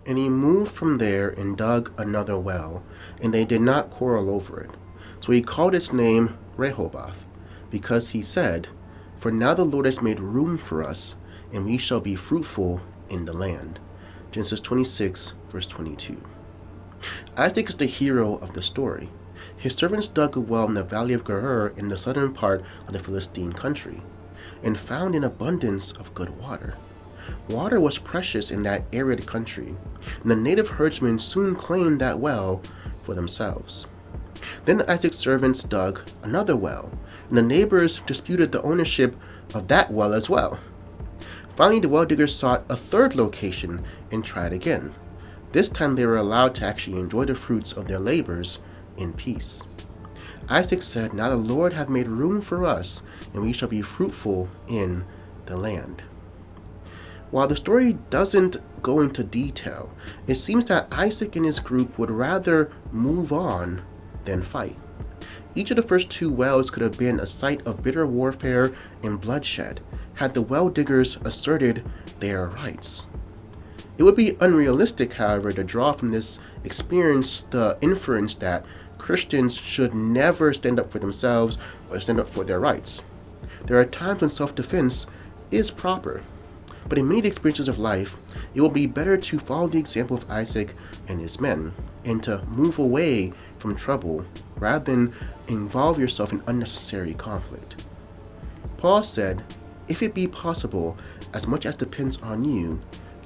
And he moved from there and dug another well, and they did not quarrel over it. So he called its name Rehoboth, because he said, "For now the Lord has made room for us, and we shall be fruitful in the land." Genesis 26, verse 22. Isaac is the hero of the story. His servants dug a well in the valley of Gerar in the southern part of the Philistine country, and found an abundance of good water. Water was precious in that arid country, and the native herdsmen soon claimed that well for themselves. Then Isaac's servants dug another well, and the neighbors disputed the ownership of that well as well. Finally, the well diggers sought a third location and tried again. This time they were allowed to actually enjoy the fruits of their labors in peace. Isaac said, "Now the Lord hath made room for us, and we shall be fruitful in the land." While the story doesn't go into detail, it seems that Isaac and his group would rather move on than fight. Each of the first two wells could have been a site of bitter warfare and bloodshed had the well diggers asserted their rights. It would be unrealistic, however, to draw from this experience the inference that Christians should never stand up for themselves or stand up for their rights. There are times when self-defense is proper, but in many experiences of life, it will be better to follow the example of Isaac and his men, and to move away from trouble rather than involve yourself in unnecessary conflict. Paul said, "If it be possible, as much as depends on you,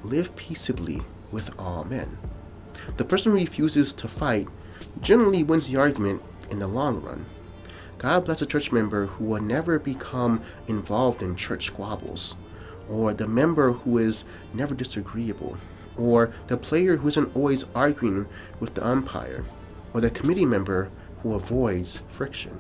live peaceably with all men." The person who refuses to fight generally wins the argument in the long run. God bless a church member who will never become involved in church squabbles, or the member who is never disagreeable, or the player who isn't always arguing with the umpire, or the committee member who avoids friction.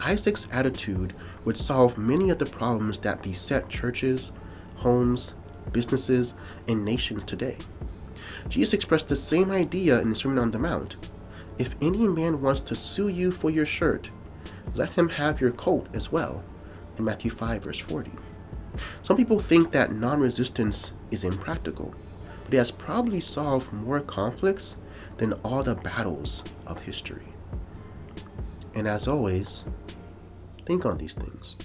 Isaac's attitude would solve many of the problems that beset churches, homes, businesses, and nations today. Jesus expressed the same idea in the Sermon on the Mount. "If any man wants to sue you for your shirt, let him have your coat as well," in Matthew 5, verse 40. Some people think that non-resistance is impractical, but it has probably solved more conflicts than all the battles of history. And as always, think on these things.